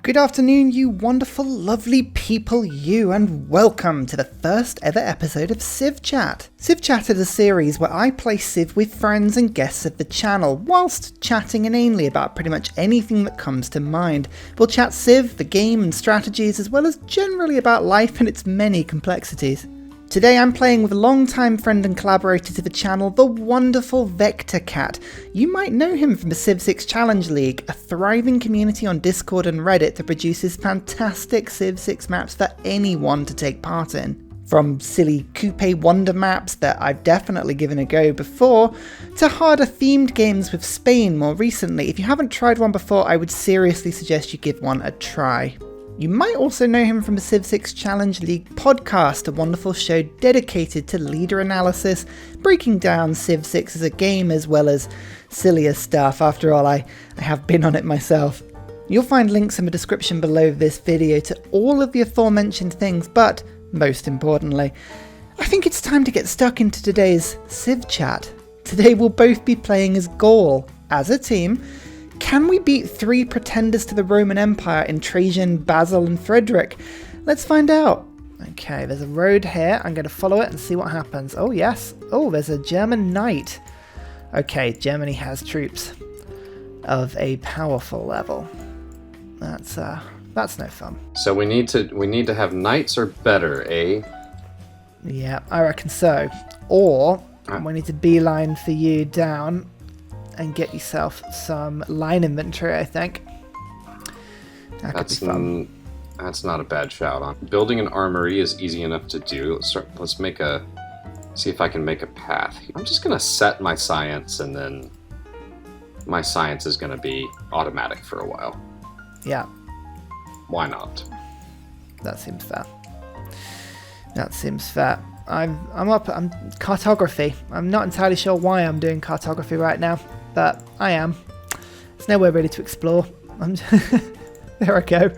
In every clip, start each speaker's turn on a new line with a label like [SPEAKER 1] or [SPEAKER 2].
[SPEAKER 1] Good afternoon, you wonderful, lovely people, you, and welcome to the first ever episode of Civ Chat. Civ Chat is a series where I play Civ with friends and guests of the channel, whilst chatting inanely about pretty much anything that comes to mind. We'll chat Civ, the game and strategies, as well as generally about life and its many complexities. Today I'm playing with a long-time friend and collaborator to the channel, the wonderful VektorCat. You might know him from the Civ6 Challenge League, a thriving community on Discord and Reddit that produces fantastic Civ6 maps for anyone to take part in. From silly coupe wonder maps that I've definitely given a go before, to harder themed games with Spain more recently. If you haven't tried one before, I would seriously suggest you give one a try. You might also know him from the Civ6 Challenge League podcast, a wonderful show dedicated to leader analysis, breaking down Civ 6 as a game as well as sillier stuff. After all, I have been on it myself. You'll find links in the description below this video to all of the aforementioned things, but most importantly, I think it's time to get stuck into today's Civ Chat. Today we'll both be playing as Gaul, as a team. Can we beat 3 pretenders to the Roman Empire in Trajan, Basil and Frederik? Let's find out. Okay, there's a road here. I'm going to follow it and see what happens. Oh, yes. Oh, there's a German knight. Okay, Germany has troops of a powerful level. That's no fun.
[SPEAKER 2] So we need to have knights or better, eh?
[SPEAKER 1] Yeah, I reckon so. Or we need to beeline for you down and get yourself some line inventory, I think. That could be fun.
[SPEAKER 2] That's not a bad shout. Building an armory is easy enough to do. Let's see if I can make a path. I'm just gonna set my science, and then my science is gonna be automatic for a while.
[SPEAKER 1] Yeah.
[SPEAKER 2] Why not?
[SPEAKER 1] That seems fair. I'm cartography. I'm not entirely sure why I'm doing cartography right now, but I am. There's nowhere really to explore. There I go.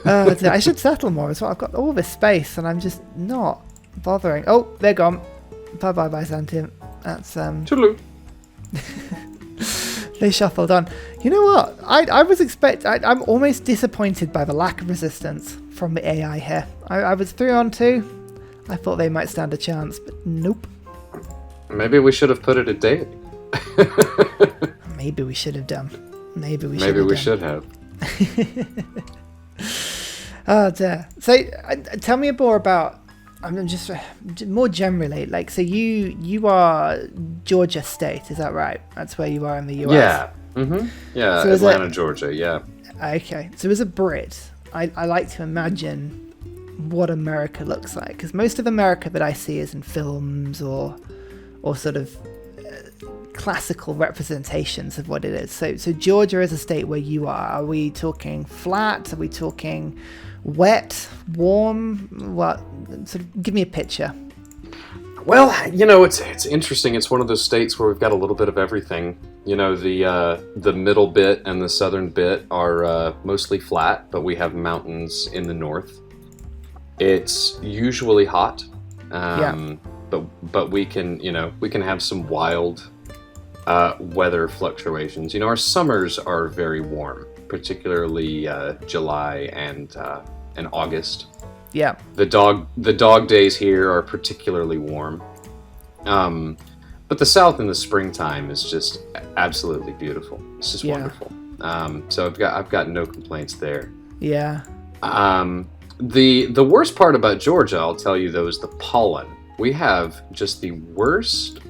[SPEAKER 1] I should settle more as well. I've got all this space and I'm just not bothering. Oh, they're gone. Bye Byzantium. That's
[SPEAKER 2] Toodaloo.
[SPEAKER 1] They shuffled on. You know what? I'm almost disappointed by the lack of resistance from the AI here. I was 3-on-2. I thought they might stand a chance, but nope.
[SPEAKER 2] Maybe we should have put it at daily.
[SPEAKER 1] Maybe we should have done. Maybe we should have. Oh dear. So tell me more about. I'm just more generally, like, so you are Georgia State, is that right? That's where you are in the US.
[SPEAKER 2] Yeah. Mm-hmm. Yeah. So Atlanta, Georgia. Yeah. Okay.
[SPEAKER 1] So as a Brit, I like to imagine what America looks like, because most of America that I see is in films or sort of classical representations of what it is. So Georgia is a state where you are we talking flat? Are we talking wet, warm? What? Sort of give me a picture.
[SPEAKER 2] Well, it's interesting. It's one of those states where we've got a little bit of everything. The middle bit and the southern bit are mostly flat, but we have mountains in the north. It's usually hot, but we can have some wild weather fluctuations. Our summers are very warm, particularly July and August.
[SPEAKER 1] Yeah.
[SPEAKER 2] The dog days here are particularly warm. But the south in the springtime is just absolutely beautiful. It's just wonderful. So I've got no complaints there.
[SPEAKER 1] Yeah.
[SPEAKER 2] The worst part about Georgia, I'll tell you though, is the pollen. We have just the worst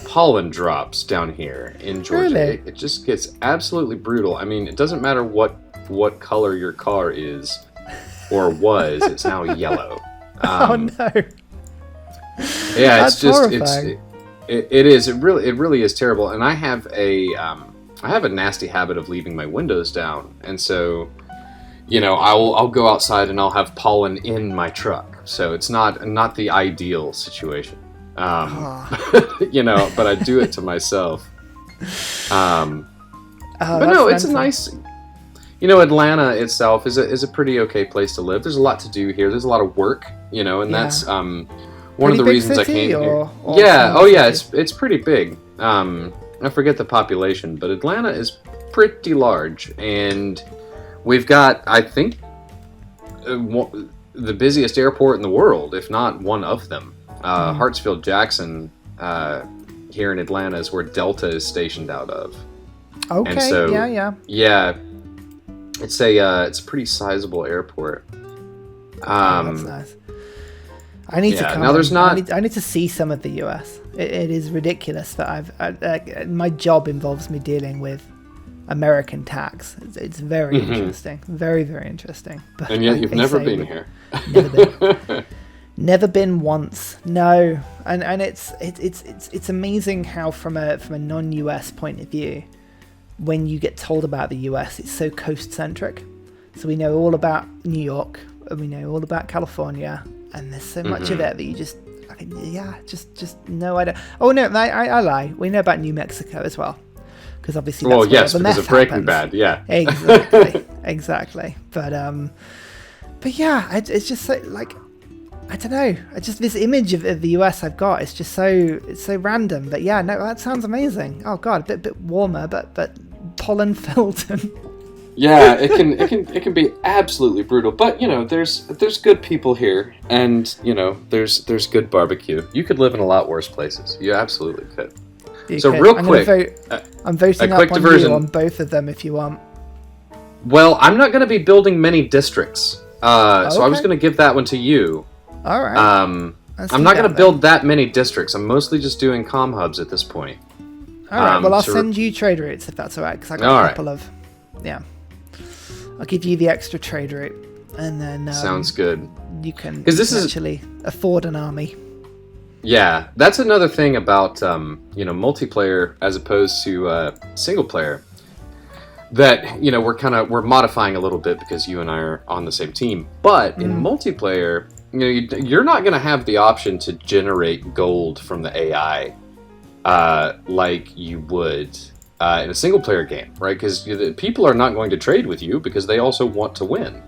[SPEAKER 2] pollen drops down here in Georgia.
[SPEAKER 1] Really?
[SPEAKER 2] It just gets absolutely brutal. I mean, it doesn't matter what color your car is or was, it's now yellow.
[SPEAKER 1] Oh no.
[SPEAKER 2] Yeah,
[SPEAKER 1] That's
[SPEAKER 2] it's just
[SPEAKER 1] horrifying.
[SPEAKER 2] it is. It really is terrible. And I have a nasty habit of leaving my windows down. And so, I'll go outside and I'll have pollen in my truck. So it's not the ideal situation. But I do it to myself. But no, it's a nice. Atlanta itself is a pretty okay place to live. There's a lot to do here. There's a lot of work, and that's one of the reasons I came here. Yeah. Oh yeah. It's pretty big. I forget the population, but Atlanta is pretty large, and We've got, I think, the busiest airport in the world, if not one of them. Hartsfield-Jackson here in Atlanta is where Delta is stationed out of.
[SPEAKER 1] Okay,
[SPEAKER 2] and so,
[SPEAKER 1] yeah.
[SPEAKER 2] It's a pretty sizable airport.
[SPEAKER 1] That's nice. I need to come.
[SPEAKER 2] Now there's not.
[SPEAKER 1] I need to see some of the US. It is ridiculous that my job involves me dealing with American tax. It's very interesting, very very interesting. But
[SPEAKER 2] and yet you've never been here.
[SPEAKER 1] Never been. Never been once. No, and it's amazing how from a non-US point of view, when you get told about the US, it's so coast centric. So we know all about New York, and we know all about California, and there's so much of it that you just no, I don't. Oh no, I lie. We know about New Mexico as well, because obviously that's where the meth
[SPEAKER 2] because of Breaking
[SPEAKER 1] happens.
[SPEAKER 2] Bad, yeah.
[SPEAKER 1] Exactly. But yeah, it's just so, like, I don't know. Just this image of the US I've got. It's just it's so random. But yeah, no, that sounds amazing. Oh god, a bit warmer, but pollen filled.
[SPEAKER 2] Yeah, it can be absolutely brutal. But there's good people here, and there's good barbecue. You could live in a lot worse places. You absolutely could. Real quick,
[SPEAKER 1] I'm voting up on you on both of them if you want.
[SPEAKER 2] Well, I'm not going to be building many districts, so I was going to give that one to you.
[SPEAKER 1] All right.
[SPEAKER 2] I'm not going to build that many districts. I'm mostly just doing comm hubs at this point.
[SPEAKER 1] All right. Well, I'll send you trade routes if that's all right, because I got a couple of. Yeah. I'll give you the extra trade route, and then
[SPEAKER 2] sounds good.
[SPEAKER 1] You can
[SPEAKER 2] actually
[SPEAKER 1] afford an army.
[SPEAKER 2] Yeah, that's another thing about multiplayer as opposed to single player. That we're modifying a little bit because you and I are on the same team. But in multiplayer, you're not going to have the option to generate gold from the AI like you would in a single player game, right? Because people are not going to trade with you because they also want to win.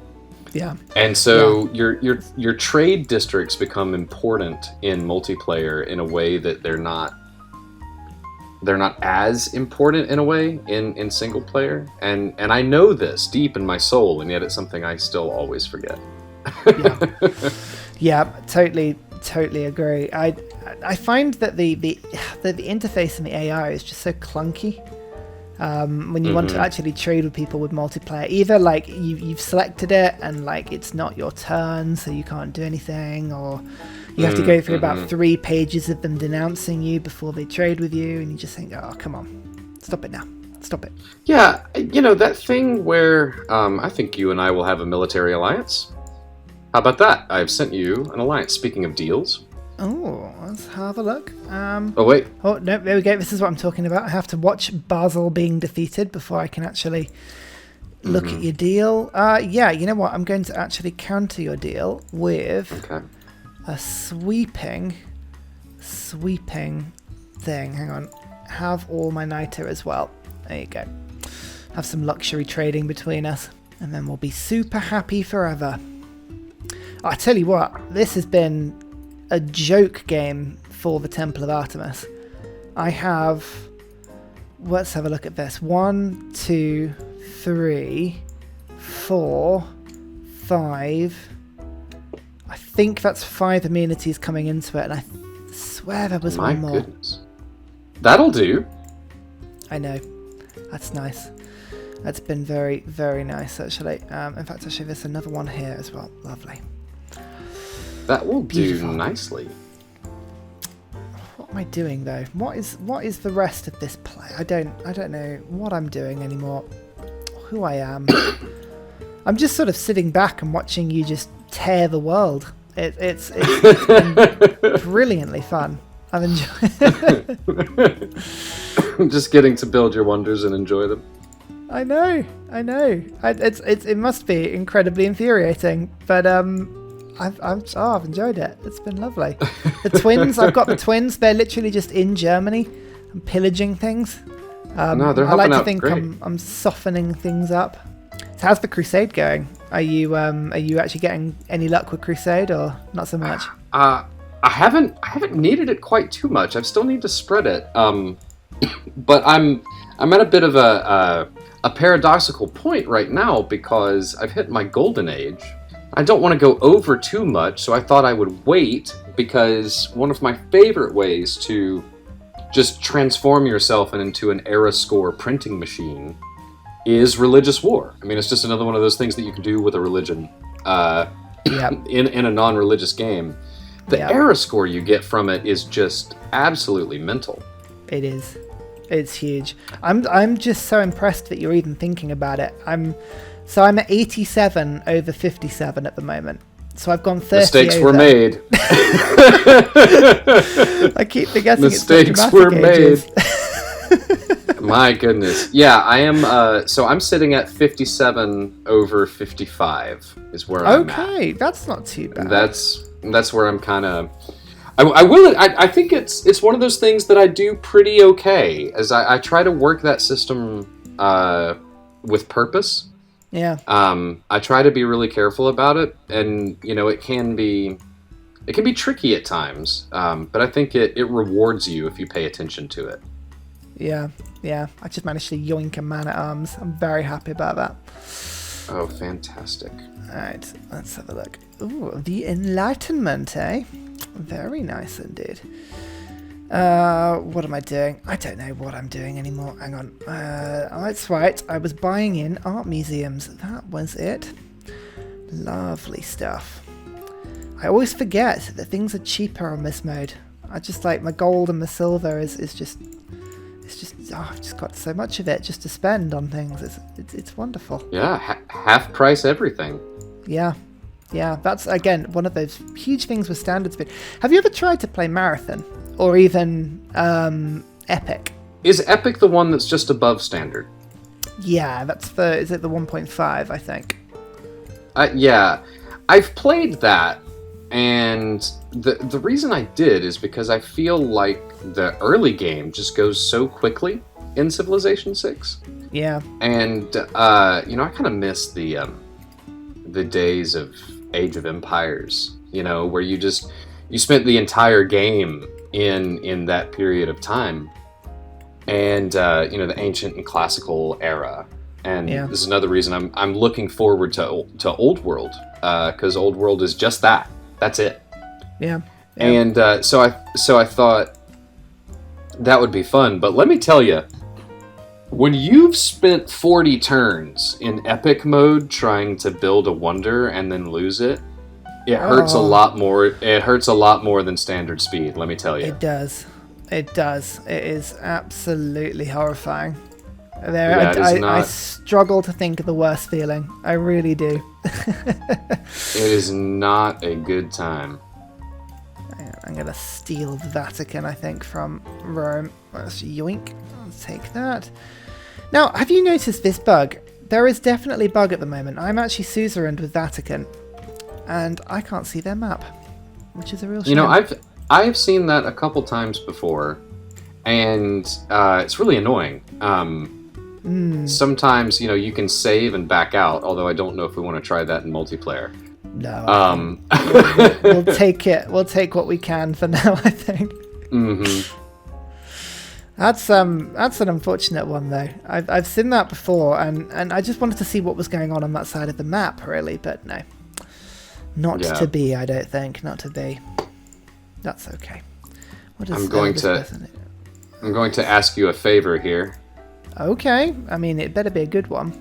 [SPEAKER 1] Yeah.
[SPEAKER 2] And so your trade districts become important in multiplayer in a way that they're not as important in a way in single player. And I know this deep in my soul, and yet it's something I still always forget.
[SPEAKER 1] Yeah, totally agree. I find that the interface in the AI is just so clunky. When you want to actually trade with people with multiplayer, either like you've selected it and like it's not your turn, so you can't do anything, or you have to go through about 3 pages of them denouncing you before they trade with you, and you just think, oh, come on, stop it now. Stop it.
[SPEAKER 2] Yeah, that thing where I think you and I will have a military alliance. How about that? I've sent you an alliance. Speaking of deals.
[SPEAKER 1] Oh, let's have a look.
[SPEAKER 2] Oh, wait.
[SPEAKER 1] Oh, no, there we go. This is what I'm talking about. I have to watch Basil being defeated before I can actually look at your deal. Yeah, you know what? I'm going to actually counter your deal with a sweeping thing. Hang on. Have all my niter as well. There you go. Have some luxury trading between us, and then we'll be super happy forever. I tell you what, this has been a joke game for the Temple of Artemis. I have... Let's have a look at this. 1, 2, 3, 4, 5. I think that's 5 amenities coming into it, and I swear there was one more.
[SPEAKER 2] My goodness. That'll do.
[SPEAKER 1] I know. That's nice. That's been very, very nice, actually. In fact, actually, there's another one here as well. Lovely.
[SPEAKER 2] That will
[SPEAKER 1] Beautiful.
[SPEAKER 2] do nicely.
[SPEAKER 1] What am I doing though? What is the rest of this play? I don't know what I'm doing anymore. Who I am. I'm just sort of sitting back and watching you just tear the world. It's been brilliantly fun. I've enjoyed it.
[SPEAKER 2] Just getting to build your wonders and enjoy them.
[SPEAKER 1] I know. It must be incredibly infuriating, but I've enjoyed it. It's been lovely. The twins, I've got the twins. They're literally just in Germany and pillaging things.
[SPEAKER 2] No, they're
[SPEAKER 1] I like
[SPEAKER 2] helping
[SPEAKER 1] to
[SPEAKER 2] out
[SPEAKER 1] think
[SPEAKER 2] great.
[SPEAKER 1] I'm softening things up. So how's the crusade going? Are you actually getting any luck with crusade, or not so much?
[SPEAKER 2] I haven't needed it quite too much. I still need to spread it. But I'm at a bit of a a paradoxical point right now because I've hit my golden age. I don't want to go over too much, so I thought I would wait, because one of my favorite ways to just transform yourself into an era score printing machine is religious war. I mean, it's just another one of those things that you can do with a religion in a non-religious game. The era score you get from it is just absolutely mental.
[SPEAKER 1] It is. It's huge. I'm just so impressed that you're even thinking about it. I'm at 87 over 57 at the moment. So I've gone 30
[SPEAKER 2] Mistakes
[SPEAKER 1] over.
[SPEAKER 2] were made.
[SPEAKER 1] I keep forgetting
[SPEAKER 2] Mistakes
[SPEAKER 1] it's
[SPEAKER 2] were
[SPEAKER 1] ages.
[SPEAKER 2] made. My goodness. Yeah, I am. So I'm sitting at 57 over 55 is where I'm at.
[SPEAKER 1] Okay, that's not too bad.
[SPEAKER 2] That's where I'm kind of. I think it's one of those things that I do pretty okay, as I try to work that system with purpose.
[SPEAKER 1] Yeah.
[SPEAKER 2] I try to be really careful about it, and it can be tricky at times, but I think it rewards you if you pay attention to it.
[SPEAKER 1] Yeah. I just managed to yoink a man at arms. I'm very happy about that.
[SPEAKER 2] Oh, fantastic.
[SPEAKER 1] Alright, let's have a look. Ooh, the Enlightenment, eh? Very nice indeed. What am I doing? I don't know what I'm doing anymore. Hang on. That's right. I was buying in art museums. That was it. Lovely stuff. I always forget that things are cheaper on this mode. I just like my gold and my silver is just I've just got so much of it just to spend on things. It's wonderful.
[SPEAKER 2] Yeah, half price everything.
[SPEAKER 1] Yeah, that's again one of those huge things with standard speed. Have you ever tried to play Marathon or even Epic?
[SPEAKER 2] Is Epic the one that's just above standard?
[SPEAKER 1] Yeah, is it the 1.5, I think?
[SPEAKER 2] Yeah, I've played that, and the reason I did is because I feel like the early game just goes so quickly in Civilization 6.
[SPEAKER 1] Yeah.
[SPEAKER 2] And I kind of miss the days of Age of Empires, where you spent the entire game in that period of time, and the ancient and classical era. And this is another reason I'm looking forward to Old World, because Old World is just that. That's it.
[SPEAKER 1] Yeah.
[SPEAKER 2] And so I thought that would be fun. But let me tell you, when you've spent 40 turns in epic mode trying to build a wonder and then lose it, it hurts a lot more. It hurts a lot more than standard speed, let me tell you.
[SPEAKER 1] It does. It is absolutely horrifying. I struggle to think of the worst feeling. I really do.
[SPEAKER 2] It is not a good time.
[SPEAKER 1] I'm going to steal Vatican, I think, from Rome. Let's yoink. Let's take that. Now, have you noticed this bug? There is definitely a bug at the moment. I'm actually suzerained with Vatican, and I can't see their map, which is a real shame.
[SPEAKER 2] I've seen that a couple times before, and it's really annoying. Sometimes, you can save and back out, although I don't know if we want to try that in multiplayer.
[SPEAKER 1] No. We'll take it. We'll take what we can for now, I think.
[SPEAKER 2] Mm-hmm.
[SPEAKER 1] That's an unfortunate one though. I've seen that before, and I just wanted to see what was going on that side of the map, really, but no. Not to be, I don't think. Not to be. That's okay.
[SPEAKER 2] I'm going to ask you a favor here.
[SPEAKER 1] Okay. I mean, it better be a good one.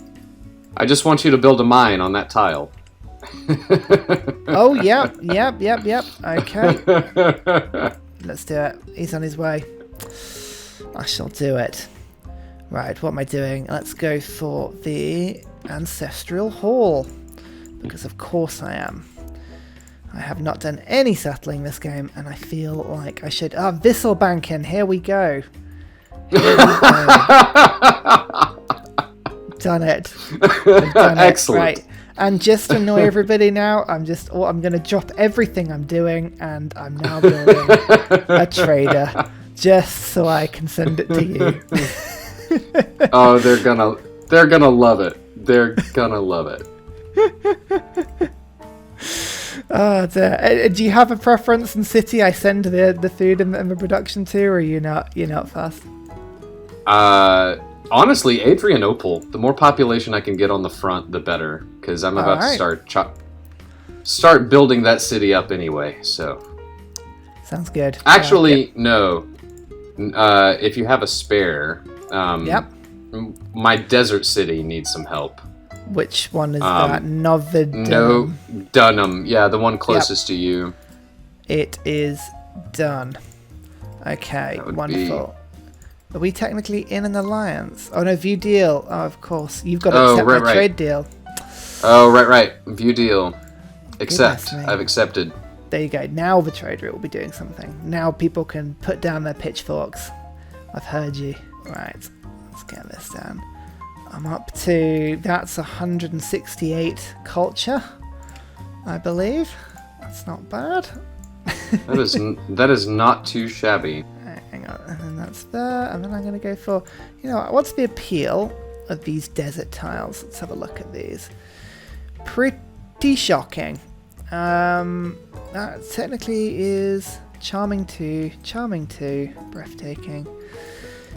[SPEAKER 2] I just want you to build a mine on that tile.
[SPEAKER 1] Oh, yep. Okay. Let's do it. He's on his way. I shall do it. Right, what am I doing? Let's go for the Ancestral Hall. Because of course I am. I have not done any settling this game, and I feel like I should. Visselbanken, here we go. Done it. Done
[SPEAKER 2] Excellent.
[SPEAKER 1] Right. And just to annoy everybody now, I'm going to drop everything I'm doing, and I'm now building a trader, just so I can send it to you.
[SPEAKER 2] Oh, they're gonna love it. They're gonna love it.
[SPEAKER 1] Oh dear. Do you have a preference in city I send the food and the production to, or are you not fast?
[SPEAKER 2] Honestly, Adrianople. The more population I can get on the front, the better. Because I'm about to start building that city up anyway. So.
[SPEAKER 1] Sounds good.
[SPEAKER 2] Actually, no. If you have a spare,
[SPEAKER 1] yep.
[SPEAKER 2] My desert city needs some help.
[SPEAKER 1] Which one is that? Novidunum?
[SPEAKER 2] No, Dunham. Yeah, the one closest to you.
[SPEAKER 1] It is done. Okay, wonderful. Are we technically in an alliance? Oh no, view deal. Oh, of course. You've got to accept my trade deal.
[SPEAKER 2] Oh, right. View deal. Accept. I've accepted.
[SPEAKER 1] There you go. Now the trade route will be doing something. Now people can put down their pitchforks. I've heard you. Right, let's get this down. I'm up to, that's 168 culture, I believe. That's not bad.
[SPEAKER 2] That is not too shabby.
[SPEAKER 1] Hang on, and then that's there, and then I'm going to go for, what's the appeal of these desert tiles? Let's have a look at these. Pretty shocking. That technically is charming too, breathtaking.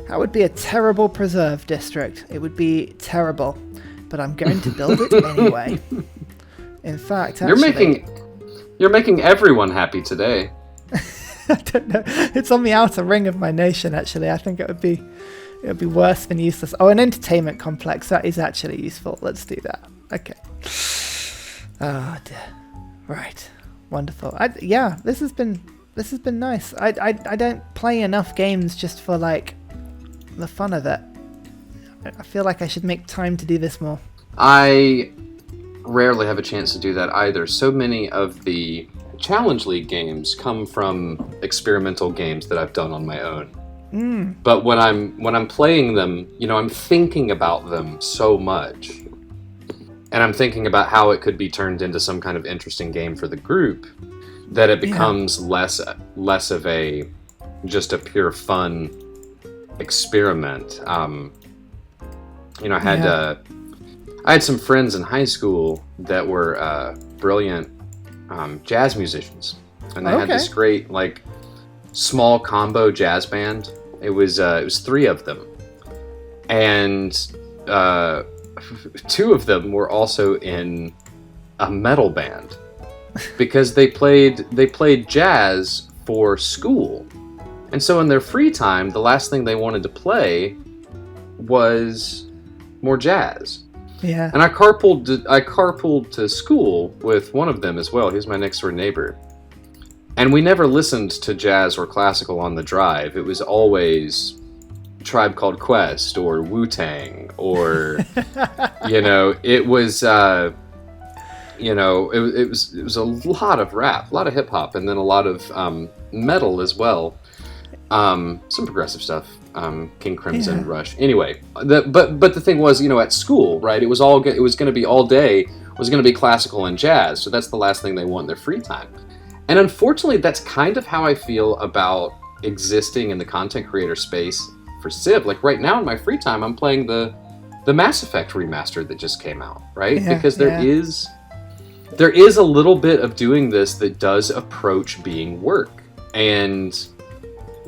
[SPEAKER 1] That would be a terrible preserve district. It would be terrible, but I'm going to build it anyway. In fact, actually,
[SPEAKER 2] you're making everyone happy today.
[SPEAKER 1] I don't know. It's on the outer ring of my nation. Actually, I think it would be worse than useless. Oh, an entertainment complex. That is actually useful. Let's do that. Okay. Oh dear. Right. Wonderful. This has been nice. I don't play enough games just for like the fun of it. I feel like I should make time to do this more.
[SPEAKER 2] I rarely have a chance to do that either. So many of the Challenge League games come from experimental games that I've done on my own. But when I'm playing them, I'm thinking about them so much. And I'm thinking about how it could be turned into some kind of interesting game for the group, that it becomes less of a just a pure fun experiment. I had some friends in high school that were brilliant jazz musicians, and they had this great small combo jazz band. It was 3 of them, and 2 of them were also in a metal band because they played jazz for school. And so in their free time, the last thing they wanted to play was more jazz.
[SPEAKER 1] Yeah.
[SPEAKER 2] And I carpooled to school with one of them as well. He was my next door neighbor. And we never listened to jazz or classical on the drive. It was always Tribe Called Quest or Wu-Tang or it was it was a lot of rap, a lot of hip hop, and then a lot of metal as well. Some progressive stuff, King Crimson, Rush. Anyway, but the thing was, at school, right? It was going to be all day. It was going to be classical and jazz. So that's the last thing they want in their free time. And unfortunately, that's kind of how I feel about existing in the content creator space for Civ. Like right now in my free time, I'm playing the Mass Effect remaster that just came out, right? Because there is a little bit of doing this that does approach being work. And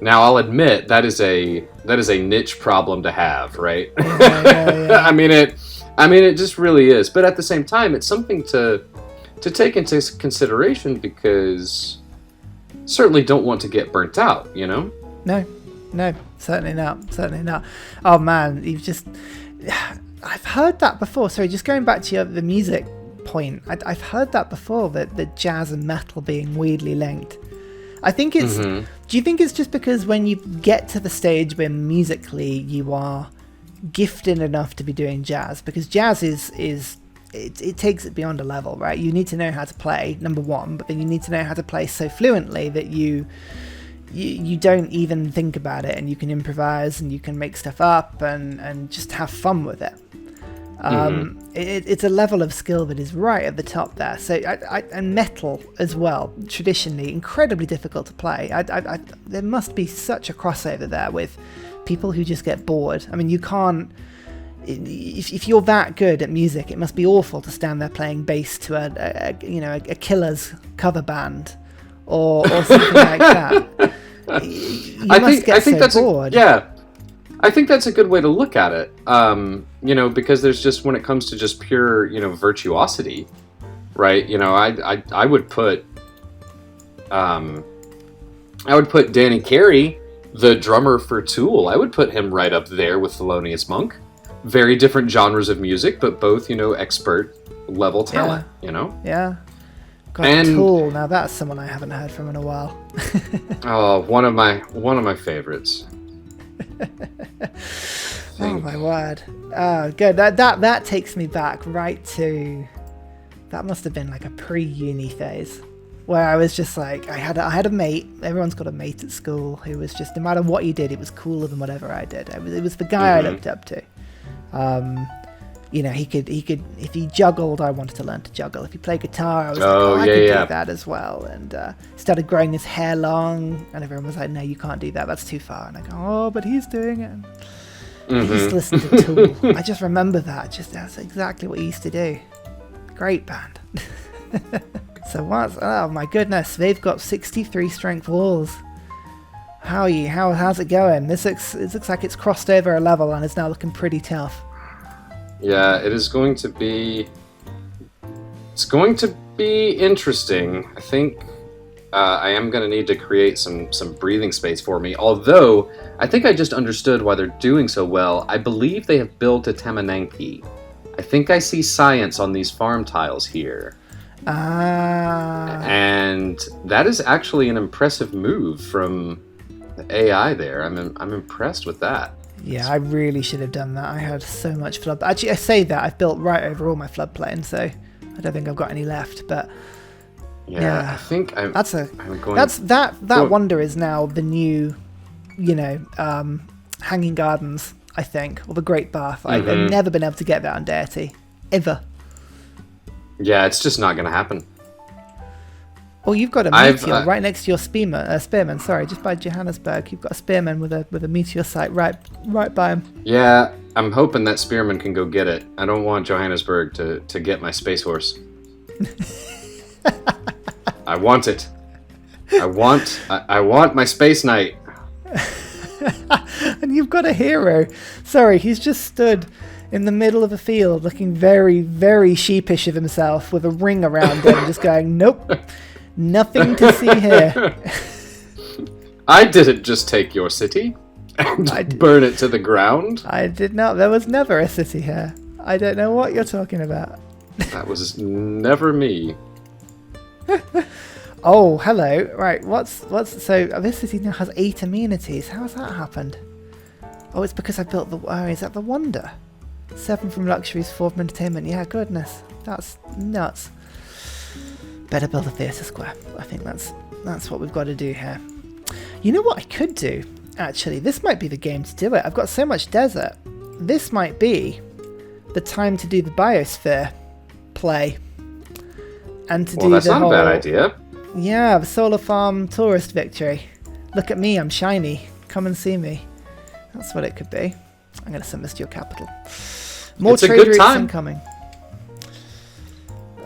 [SPEAKER 2] now I'll admit that is a niche problem to have, right? I mean it just really is. But at the same time, it's something to take into consideration, because certainly don't want to get burnt out,
[SPEAKER 1] No, certainly not. Oh man, I've heard that before. Sorry, just going back to the music point, I've heard that before, that the jazz and metal being weirdly linked. I think it's, do you think it's just because when you get to the stage where musically you are gifted enough to be doing jazz, because jazz it takes it beyond a level, right? You need to know how to play, number one, but then you need to know how to play so fluently that you don't even think about it, and you can improvise and you can make stuff up and just have fun with it. It's a level of skill that is right at the top there. So and metal as well, traditionally incredibly difficult to play. There must be such a crossover there with people who just get bored. I mean, you can't. If you're that good at music, it must be awful to stand there playing bass to a Killer's cover band or something like that. I think that's bored.
[SPEAKER 2] I think that's a good way to look at it. Because there's just, when it comes to just pure, virtuosity, right? I would put Danny Carey, the drummer for Tool. I would put him right up there with Thelonious Monk. Very different genres of music, but both, expert level talent.
[SPEAKER 1] Yeah. God,
[SPEAKER 2] And
[SPEAKER 1] Tool. Now that's someone I haven't heard from in a while.
[SPEAKER 2] oh, one of my favorites.
[SPEAKER 1] Oh my word! Oh, good. That takes me back right to, that must have been like a pre-uni phase, where I was just like, I had a mate. Everyone's got a mate at school who was just, no matter what he did, it was cooler than whatever I did. It was the guy I looked up to. He could if he juggled, I wanted to learn to juggle. If he played guitar, I was I could do that as well. And started growing his hair long, and everyone was like, no, you can't do that, that's too far. And I go, oh, but he's doing it. He used to listen to Tool. I just remember that, that's exactly what he used to do. Great band. So oh my goodness, they've got 63 strength walls. How's it going? It looks like it's crossed over a level and is now looking pretty tough.
[SPEAKER 2] Yeah, it is going to be. It's going to be interesting. I think I am going to need to create some breathing space for me. Although I think I just understood why they're doing so well. I believe they have built a Tamananki. I think I see science on these farm tiles here. And that is actually an impressive move from the AI there. I'm impressed with that.
[SPEAKER 1] Yeah, I really should have done that. I had so much flood. Actually, I say that I've built right over all my floodplains, so I don't think I've got any left. But
[SPEAKER 2] yeah. I think
[SPEAKER 1] that wonder is now the new, hanging gardens. I think, or the Great Bath. I've never been able to get that on Deity, ever.
[SPEAKER 2] Yeah, it's just not going to happen.
[SPEAKER 1] Oh, you've got a meteor right next to your spearman. Sorry, just by Johannesburg, you've got a spearman with a meteor site right by him.
[SPEAKER 2] Yeah, I'm hoping that spearman can go get it. I don't want Johannesburg to get my space horse. I want it. I want my space knight.
[SPEAKER 1] And you've got a hero. Sorry, he's just stood in the middle of a field looking very, very sheepish of himself with a ring around him, just going, nope. Nothing to see here.
[SPEAKER 2] I didn't just take your city and burn it to the ground.
[SPEAKER 1] I did not. There was never a city here. I don't know what you're talking about.
[SPEAKER 2] That was never me.
[SPEAKER 1] Oh, hello. Right, so this city now has 8 amenities. How has that happened? Oh, it's because I built is that the Wonder? 7 from luxuries, 4 from entertainment. Yeah, goodness. That's nuts. Better build a theatre square. I think that's what we've got to do here. You know what I could do? Actually, this might be the game to do it. I've got so much desert. This might be the time to do the biosphere play. And to do
[SPEAKER 2] that's
[SPEAKER 1] the
[SPEAKER 2] not a bad idea.
[SPEAKER 1] Yeah, the solar farm tourist victory. Look at me, I'm shiny. Come and see me. That's what it could be. I'm going to send this to your capital. More trade routes incoming.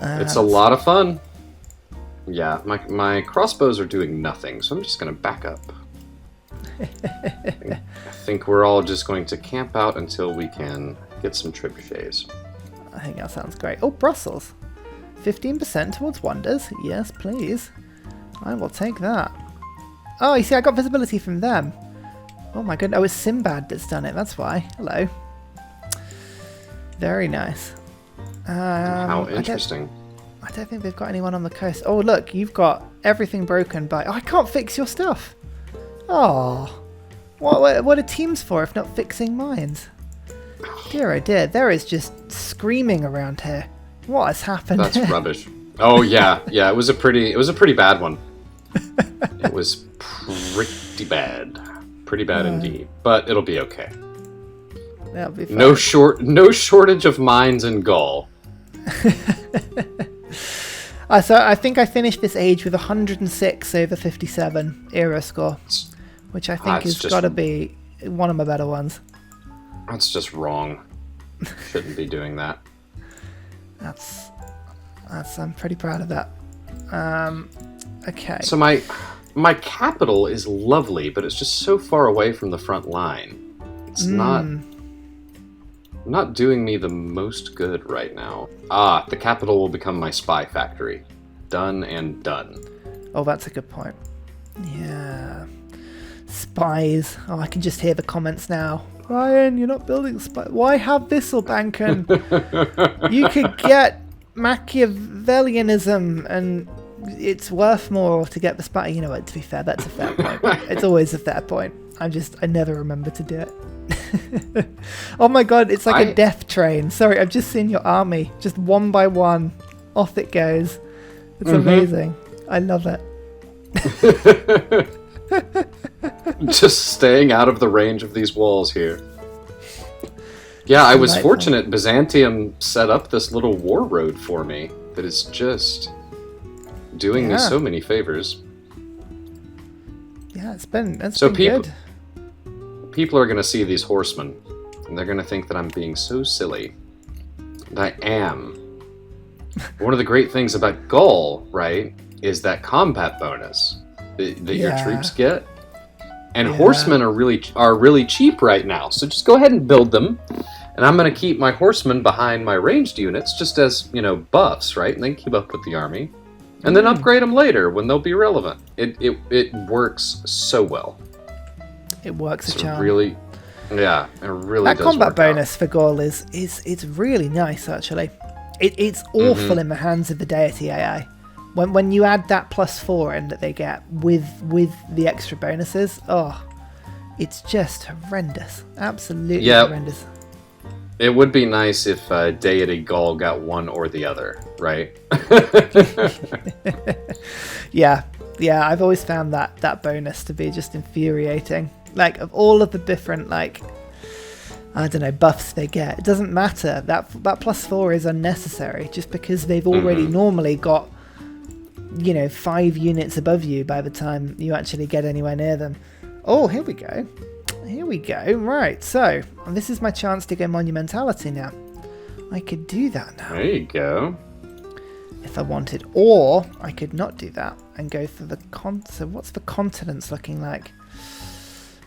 [SPEAKER 2] It's a lot of fun. Yeah, my crossbows are doing nothing, so I'm just going to back up. I think we're all just going to camp out until we can get some trebuchets.
[SPEAKER 1] I think that sounds great. Oh, Brussels. 15% towards wonders. Yes, please. I will take that. Oh, you see, I got visibility from them. Oh my goodness. Oh, it's Sinbad that's done it. That's why. Hello. Very nice.
[SPEAKER 2] How interesting.
[SPEAKER 1] I don't think they've got anyone on the coast. Oh, look, you've got everything broken by... Oh, I can't fix your stuff. Oh. What are teams for if not fixing mines? Dear oh dear, there is just screaming around here. What has happened?
[SPEAKER 2] That's rubbish. Oh, yeah. Yeah, it was a pretty bad one. It was pretty bad. Pretty bad indeed. But it'll be okay.
[SPEAKER 1] That'll be fine.
[SPEAKER 2] No shortage of mines in Gaul.
[SPEAKER 1] So I think I finished this age with 106 over 57 era score, which I think has got to be one of my better ones.
[SPEAKER 2] That's just wrong. Shouldn't be doing that.
[SPEAKER 1] That's I'm pretty proud of that. Okay.
[SPEAKER 2] So my capital is lovely, but it's just so far away from the front line. It's not doing me the most good right now. The capital will become my spy factory. Done and done.
[SPEAKER 1] Oh, that's a good point. Yeah. Spies. Oh, I can just hear the comments now. Ryan, you're not building spies. Why have Visselbanken? You could get Machiavellianism and it's worth more to get the spy. You know what, to be fair, that's a fair point. It's always a fair point. I never remember to do it. Oh my god, it's like a death train. Sorry, I've just seen your army. Just one by one. Off it goes. It's amazing. I love it.
[SPEAKER 2] Just staying out of the range of these walls here. Yeah, I was fortunate. Byzantium set up this little war road for me that is just doing me so many favors.
[SPEAKER 1] Yeah, it's been
[SPEAKER 2] good.
[SPEAKER 1] good.
[SPEAKER 2] People are going to see these horsemen, and they're going to think that I'm being so silly. And I am. One of the great things about Gaul, right, is that combat bonus that your troops get. And horsemen are really cheap right now, so just go ahead and build them. And I'm going to keep my horsemen behind my ranged units, just as, buffs, right? And they can keep up with the army. And then upgrade them later when they'll be relevant. It works so well.
[SPEAKER 1] It works a charm.
[SPEAKER 2] It really
[SPEAKER 1] that
[SPEAKER 2] does
[SPEAKER 1] combat bonus for Gaul is it's really nice, actually. It's awful in the hands of the deity AI. When you add that +4 in that they get with the extra bonuses, it's just horrendous. Absolutely horrendous.
[SPEAKER 2] It would be nice if deity Gaul got one or the other, right?
[SPEAKER 1] Yeah, I've always found that bonus to be just infuriating. Like, of all of the different, buffs they get, it doesn't matter. That +4 is unnecessary just because they've already normally got 5 units above you by the time you actually get anywhere near them. Oh, here we go. Right, so this is my chance to go monumentality now. I could do that now.
[SPEAKER 2] There you go.
[SPEAKER 1] If I wanted, or I could not do that and go for the so what's the continents looking like?